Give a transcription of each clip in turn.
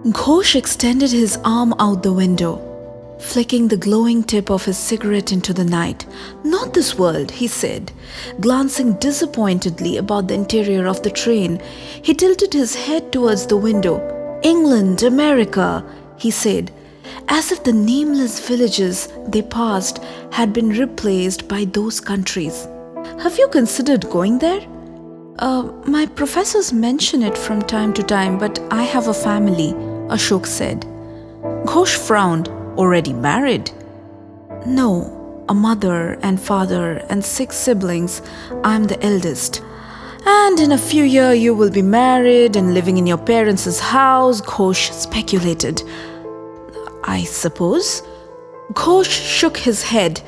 Ghosh extended his arm out the window, flicking the glowing tip of his cigarette into the night. "Not this world," he said, glancing disappointedly about the interior of the train. He tilted his head towards the window. "England, America," he said, as if the nameless villages they passed had been replaced by those countries. "Have you considered going there?" My professors mention it from time to time, but I have a family," Ashok said. Ghosh frowned. "Already married?" "No, a mother and father and 6 siblings. I'm the eldest." "And in a few years you will be married and living in your parents' house," Ghosh speculated. "I suppose." Ghosh shook his head.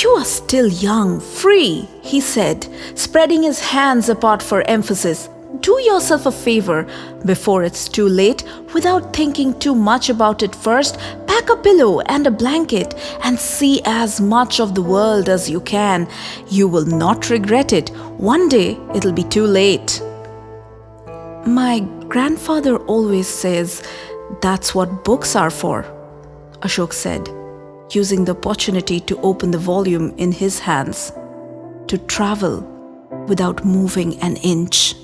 "You are still young, free," he said, spreading his hands apart for emphasis. "Do yourself a favor before it's too late. Without thinking too much about it first, pack a pillow and a blanket and see as much of the world as you can. You will not regret it. One day it'll be too late." "My grandfather always says that's what books are for," Ashok said, using the opportunity to open the volume in his hands. "To travel without moving an inch."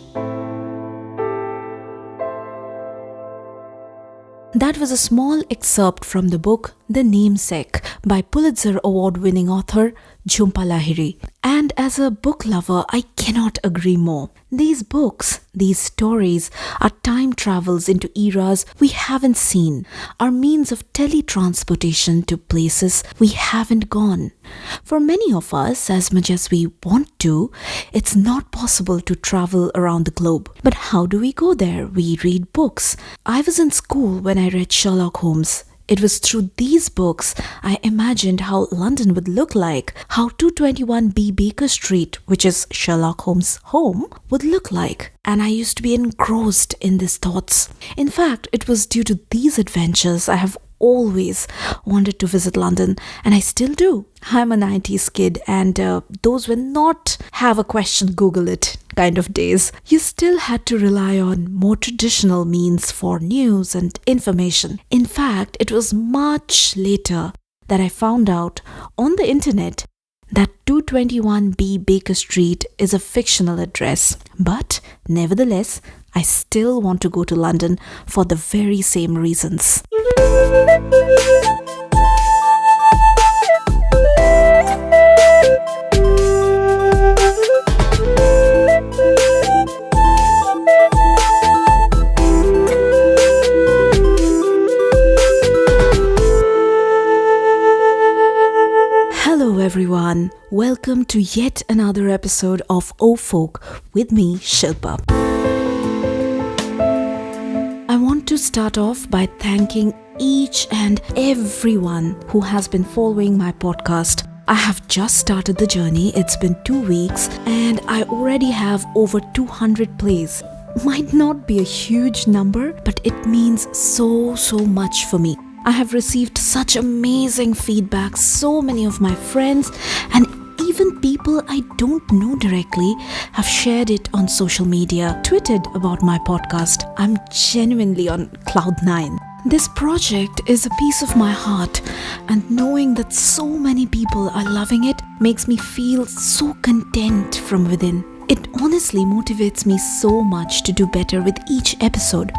That was a small excerpt from the book The Namesake by Pulitzer Award-winning author Jhumpa Lahiri. And as a book lover, I cannot agree more. These books, these stories, are time travels into eras we haven't seen, are means of teletransportation to places we haven't gone. For many of us, as much as we want to, it's not possible to travel around the globe. But how do we go there? We read books. I was in school when I read Sherlock Holmes. It was through these books I imagined how London would look like, how 221B Baker Street, which is Sherlock Holmes' home, would look like. And I used to be engrossed in these thoughts. In fact, it was due to these adventures I have always wanted to visit London, and I still do. I'm a 90s kid, and those were not have a question, Google it kind of days. You still had to rely on more traditional means for news and information. In fact, it was much later that I found out on the internet that 221B Baker Street is a fictional address. But nevertheless, I still want to go to London for the very same reasons. Hello everyone, welcome to yet another episode of O Folk with me, Shilpa. I want to start off by thanking each and everyone who has been following my podcast. I have just started the journey. It's been 2 weeks and I already have over 200 plays. Might not be a huge number, but it means so much for me. I have received such amazing feedback. So many of my friends and even people I don't know directly have shared it on social media, tweeted about my podcast. I'm genuinely on cloud 9. This project is a piece of my heart, and knowing that so many people are loving it makes me feel so content from within. It honestly motivates me so much to do better with each episode.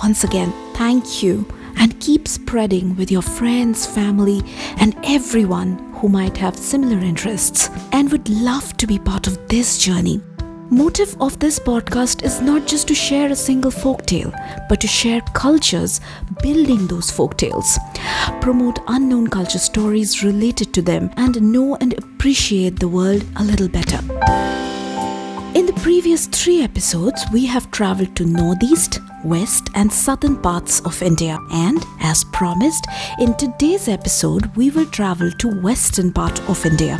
Once again, thank you, and keep spreading with your friends, family, and everyone who might have similar interests and would love to be part of this journey. Motive of this podcast is not just to share a single folktale, but to share cultures building those folktales, promote unknown culture stories related to them, and know and appreciate the world a little better. In the previous 3 episodes, we have traveled to northeast, west and southern parts of India. And as promised, in today's episode, we will travel to western part of India.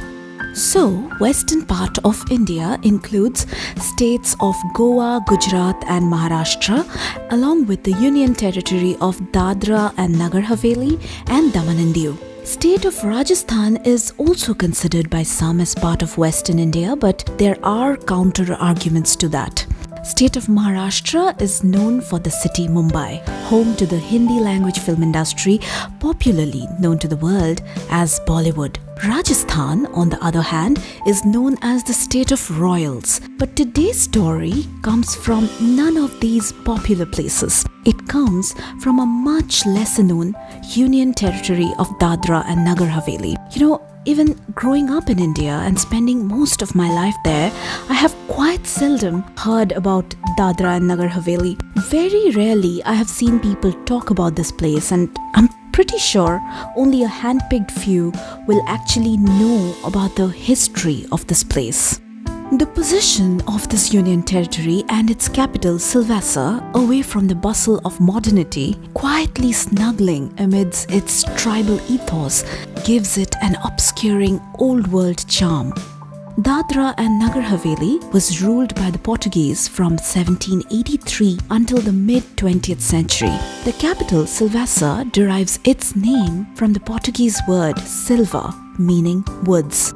So, western part of India includes states of Goa, Gujarat and Maharashtra, along with the Union Territory of Dadra and Nagar Haveli and Daman and Diu. State of Rajasthan is also considered by some as part of Western India, but there are counter arguments to that. state of Maharashtra is known for the city Mumbai, home to the Hindi language film industry, popularly known to the world as Bollywood. Rajasthan, on the other hand, is known as the state of royals. But today's story comes from none of these popular places. It comes from a much lesser known union territory of Dadra and Nagar Haveli. Even growing up in India and spending most of my life there, I have quite seldom heard about Dadra and Nagar Haveli. Very rarely I have seen people talk about this place, and I'm pretty sure only a handpicked few will actually know about the history of this place. The position of this union territory and its capital Silvassa, away from the bustle of modernity, quietly snuggling amidst its tribal ethos, gives it an obscuring old world charm. Dadra and Nagar Haveli was ruled by the Portuguese from 1783 until the mid-20th century. The capital Silvassa derives its name from the Portuguese word silva, meaning woods.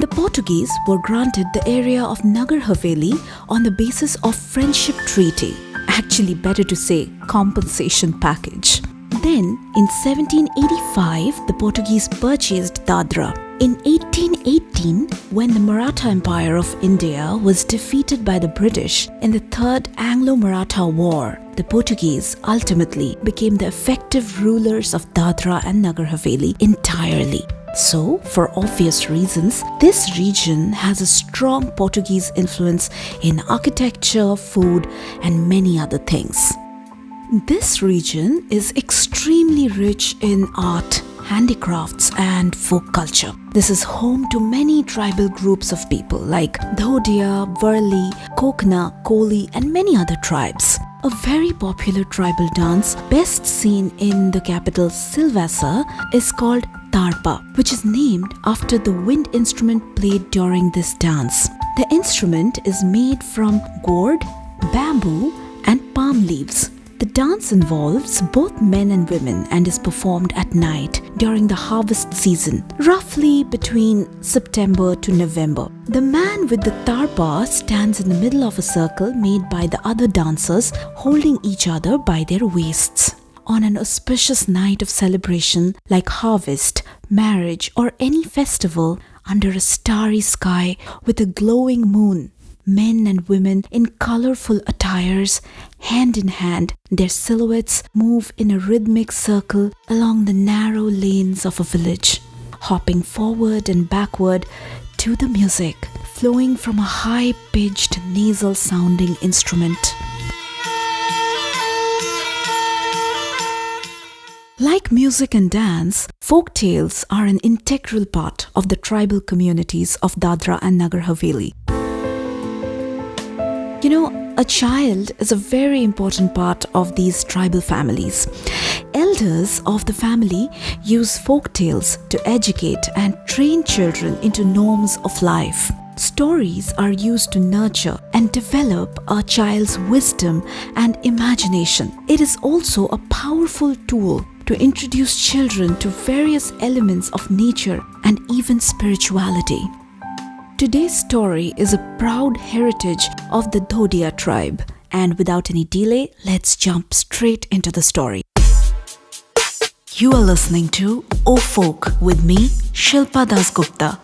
The Portuguese were granted the area of Nagar Haveli on the basis of friendship treaty, actually better to say compensation package. Then, in 1785, the Portuguese purchased Dadra. In 1818, when the Maratha Empire of India was defeated by the British in the Third Anglo-Maratha War, the Portuguese ultimately became the effective rulers of Dadra and Nagar Haveli entirely. So, for obvious reasons, this region has a strong Portuguese influence in architecture, food, and many other things. This region is extremely rich in art, handicrafts, and folk culture. This is home to many tribal groups of people like Dhodia, Varli, Kokna, Koli, and many other tribes. A very popular tribal dance, best seen in the capital Silvassa, is called Tarpa, which is named after the wind instrument played during this dance. The instrument is made from gourd, bamboo, and palm leaves. The dance involves both men and women and is performed at night during the harvest season, roughly between September to November. The man with the tarpa stands in the middle of a circle made by the other dancers, holding each other by their waists. On an auspicious night of celebration like harvest, marriage, or any festival, under a starry sky with a glowing moon, men and women in colorful attires, hand in hand, their silhouettes move in a rhythmic circle along the narrow lanes of a village, hopping forward and backward to the music flowing from a high-pitched nasal-sounding instrument. Like music and dance, folk tales are an integral part of the tribal communities of Dadra and Nagar Haveli. A child is a very important part of these tribal families. Elders of the family use folk tales to educate and train children into norms of life. Stories are used to nurture and develop a child's wisdom and imagination. It is also a powerful tool to introduce children to various elements of nature and even spirituality. Today's story is a proud heritage of the Dhodia tribe. And without any delay, let's jump straight into the story. You are listening to O Folk with me, Shilpa Das Gupta.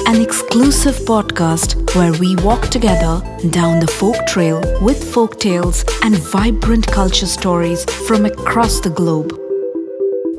An exclusive podcast where we walk together down the folk trail with folk tales and vibrant culture stories from across the globe.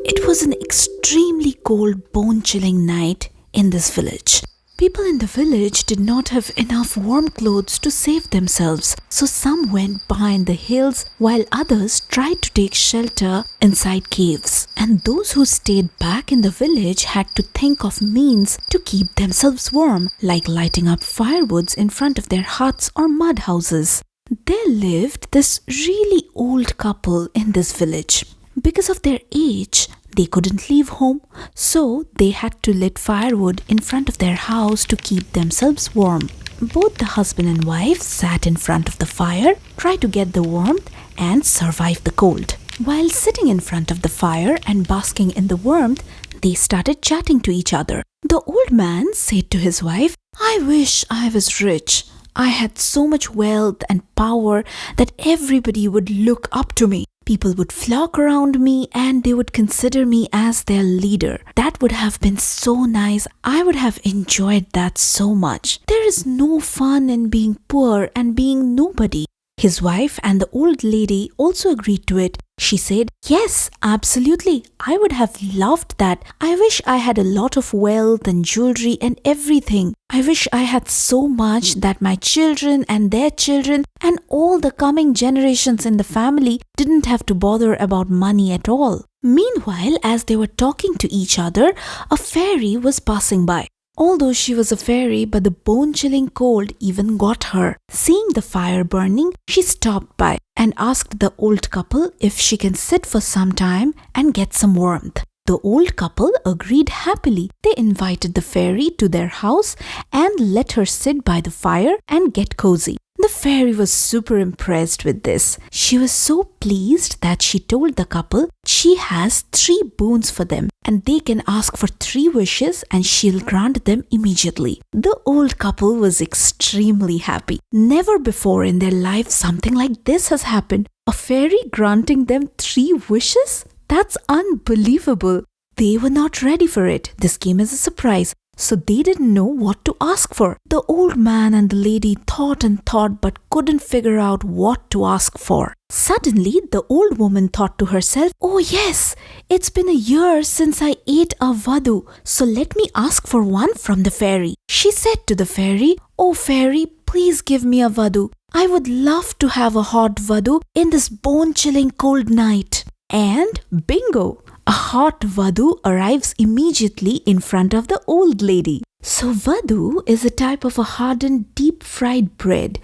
It was an extremely cold, bone-chilling night in this village. People in the village did not have enough warm clothes to save themselves, so some went behind the hills while others tried to take shelter inside caves. And those who stayed back in the village had to think of means to keep themselves warm, like lighting up firewoods in front of their huts or mud houses. There lived this really old couple in this village. Because of their age, they couldn't leave home, so they had to lit firewood in front of their house to keep themselves warm. Both the husband and wife sat in front of the fire, tried to get the warmth and survive the cold. While sitting in front of the fire and basking in the warmth, they started chatting to each other. The old man said to his wife, I wish I was rich. I had so much wealth and power that everybody would look up to me. People would flock around me and they would consider me as their leader. That would have been so nice. I would have enjoyed that so much. There is no fun in being poor and being nobody. His wife and the old lady also agreed to it. She said, yes, absolutely. I would have loved that. I wish I had a lot of wealth and jewelry and everything. I wish I had so much that my children and their children and all the coming generations in the family didn't have to bother about money at all. Meanwhile, as they were talking to each other, a fairy was passing by. Although she was a fairy, but the bone-chilling cold even got her. Seeing the fire burning, she stopped by and asked the old couple if she can sit for some time and get some warmth. The old couple agreed happily. They invited the fairy to their house and let her sit by the fire and get cozy. The fairy was super impressed with this. She was so pleased that she told the couple she has 3 boons for them and they can ask for 3 wishes and she'll grant them immediately. The old couple was extremely happy. Never before in their life something like this has happened. A fairy granting them 3 wishes? That's unbelievable. They were not ready for it. This came as a surprise. So they didn't know what to ask for. The old man and the lady thought and thought but couldn't figure out what to ask for. Suddenly, the old woman thought to herself, oh yes, it's been a year since I ate a vadu, so let me ask for one from the fairy. She said to the fairy, oh fairy, please give me a vadu. I would love to have a hot vadu in this bone-chilling cold night. And bingo! A hot vadu arrives immediately in front of the old lady. So vadu is a type of a hardened deep-fried bread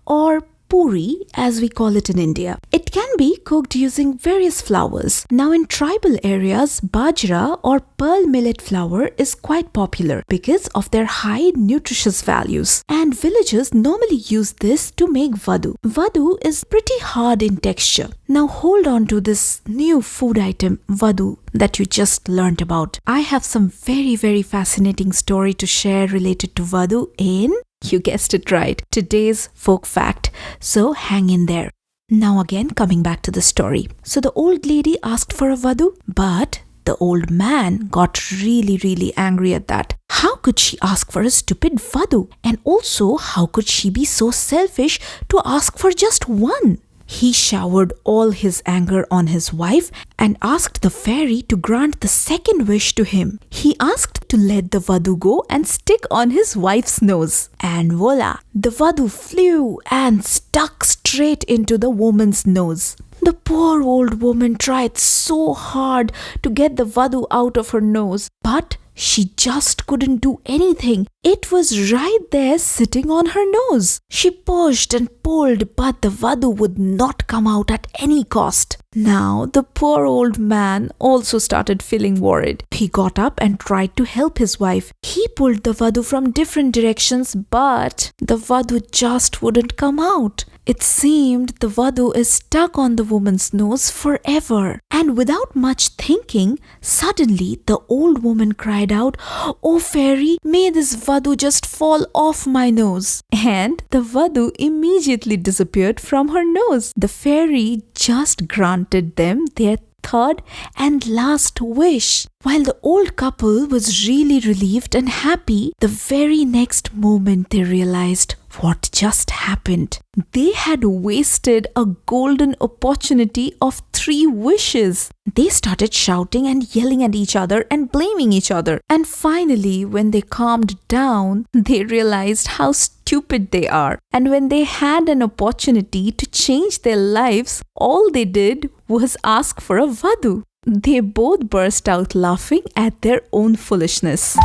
or puri as we call it in India. It can be cooked using various flours. Now in tribal areas, bajra or pearl millet flour is quite popular because of their high nutritious values. And villagers normally use this to make vadu. Vadu is pretty hard in texture. Now hold on to this new food item, vadu, that you just learnt about. I have some very fascinating story to share related to vadu in, you guessed it right, today's folk fact. So hang in there. Now again, coming back to the story. So the old lady asked for a vadu, but the old man got really angry at that. How could she ask for a stupid vadu? And also, how could she be so selfish to ask for just one? He showered all his anger on his wife and asked the fairy to grant the second wish to him. He asked to let the vadu go and stick on his wife's nose. And voila! The vadu flew and stuck straight into the woman's nose. The poor old woman tried so hard to get the vadu out of her nose, but she just couldn't do anything. It was right there sitting on her nose. She pushed and pulled, but the vadu would not come out at any cost. Now the poor old man also started feeling worried. He got up and tried to help his wife. He pulled the vadu from different directions, but the vadu just wouldn't come out. It seemed the vadu is stuck on the woman's nose forever. And without much thinking, suddenly the old woman cried out, "Oh fairy, may this vadu just fall off my nose." And the vadu immediately disappeared from her nose. The fairy just granted them their third and last wish. While the old couple was really relieved and happy, the very next moment they realized what just happened. They had wasted a golden opportunity of 3 wishes. They started shouting and yelling at each other and blaming each other. And finally, when they calmed down, they realized how stupid they are. And when they had an opportunity to change their lives, all they did was ask for a vadu. They both burst out laughing at their own foolishness.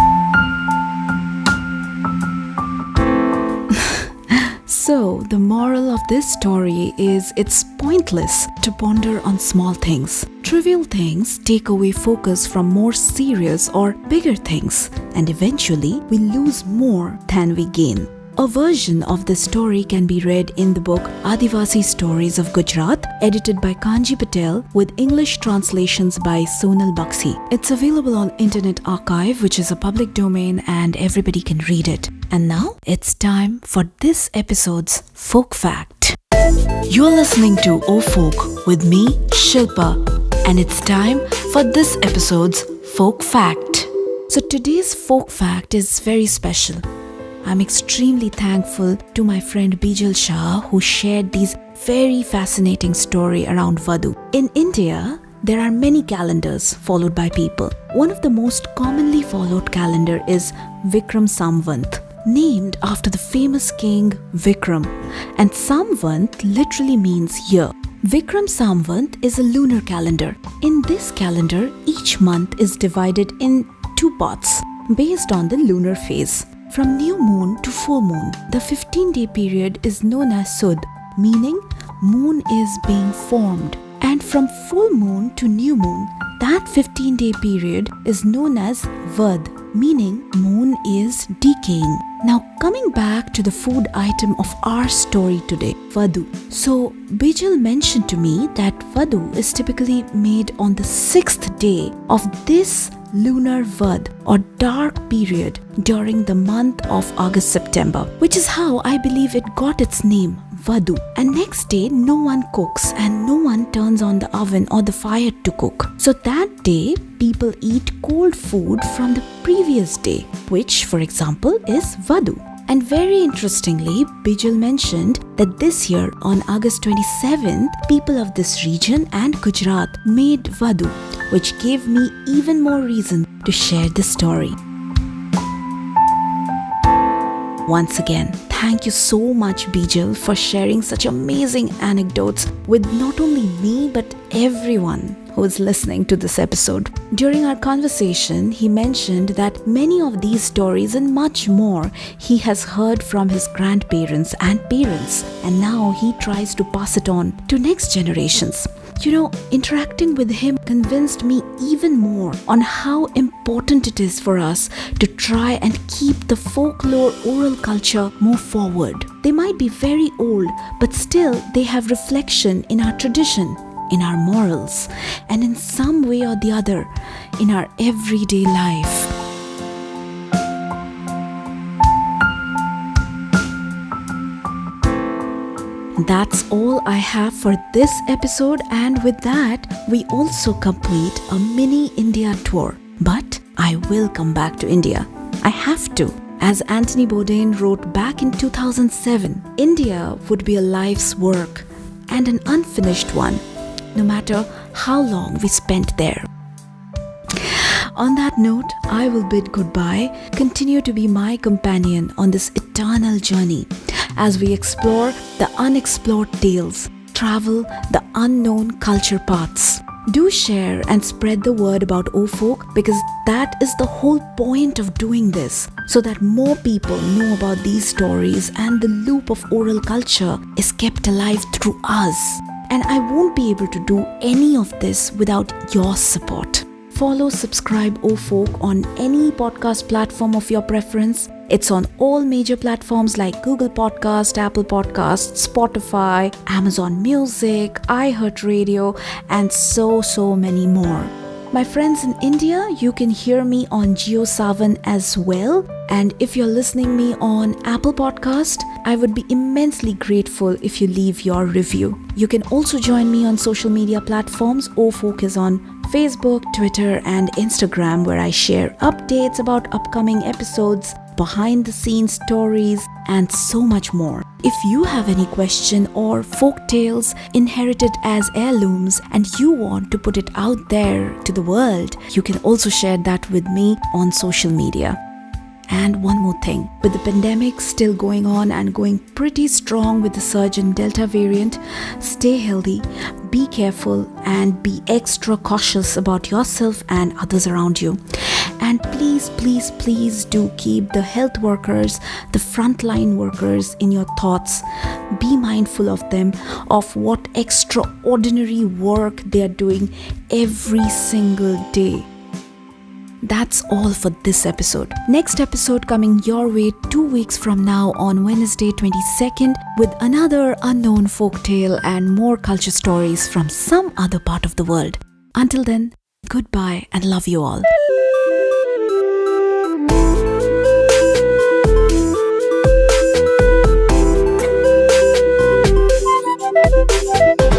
So, the moral of this story is it's pointless to ponder on small things. Trivial things take away focus from more serious or bigger things, and eventually we lose more than we gain. A version of this story can be read in the book Adivasi Stories of Gujarat, edited by Kanji Patel, with English translations by Sonal Baxi. It's available on Internet Archive, which is a public domain, and everybody can read it. And now it's time for this episode's Folk Fact. You're listening to O Folk with me, Shilpa, and it's time for this episode's Folk Fact. So today's Folk Fact is very special. I'm extremely thankful to my friend Bijal Shah who shared these very fascinating story around Vadu. In India, there are many calendars followed by people. One of the most commonly followed calendar is Vikram Samvant, named after the famous king Vikram, and Samvant literally means year. Vikram Samvant is a lunar calendar. In this calendar, each month is divided in two parts based on the lunar phase. From new moon to full moon, the 15-day period is known as Sud, meaning moon is being formed. And from full moon to new moon, that 15-day period is known as Vad, meaning moon is decaying. Now coming back to the food item of our story today, Vadu. So Bijal mentioned to me that Vadu is typically made on the 6th day of this lunar Vad or dark period during the month of August-September, which is how I believe it got its name, Vadu. And next day no one cooks and no one turns on the oven or the fire to cook. So that day people eat cold food from the previous day, which for example is Vadu. And very interestingly, Bijal mentioned that this year on August 27th, people of this region and Gujarat made Vadu, which gave me even more reason to share this story. Once again, thank you so much Bijal for sharing such amazing anecdotes with not only me but everyone who is listening to this episode. During our conversation, he mentioned that many of these stories and much more he has heard from his grandparents and parents, and now he tries to pass it on to next generations. Interacting with him convinced me even more on how important it is for us to try and keep the folklore oral culture more forward. They might be very old, but still they have reflection in our tradition, in our morals, and in some way or the other, in our everyday life. That's all I have for this episode, and with that, we also complete a mini India tour. But I will come back to India. I have to. As Anthony Bourdain wrote back in 2007, India would be a life's work and an unfinished one, no matter how long we spent there. On that note, I will bid goodbye. Continue to be my companion on this eternal journey as we explore the unexplored tales, travel the unknown culture paths. Do share and spread the word about O Folk, because that is the whole point of doing this, so that more people know about these stories and the loop of oral culture is kept alive through us. And I won't be able to do any of this without your support. Follow, subscribe O Folk on any podcast platform of your preference. It's on all major platforms like Google Podcast, Apple Podcasts, Spotify, Amazon Music, iHeartRadio, and so many more. My friends in India, you can hear me on JioSaavn as well. And if you're listening me on Apple Podcast, I would be immensely grateful if you leave your review. You can also join me on social media platforms. O Folk is on Facebook, Twitter, and Instagram, where I share updates about upcoming episodes, behind the scenes stories, and so much more. If you have any question or folk tales inherited as heirlooms and you want to put it out there to the world, you can also share that with me on social media. And one more thing, with the pandemic still going on and going pretty strong with the surge in Delta variant, stay healthy, be careful, and be extra cautious about yourself and others around you. And please do keep the health workers, the frontline workers in your thoughts. Be mindful of them, of what extraordinary work they are doing every single day. That's all for this episode. Next episode coming your way 2 weeks from now on Wednesday 22nd with another unknown folktale and more culture stories from some other part of the world. Until then, goodbye and love you all. Podcast.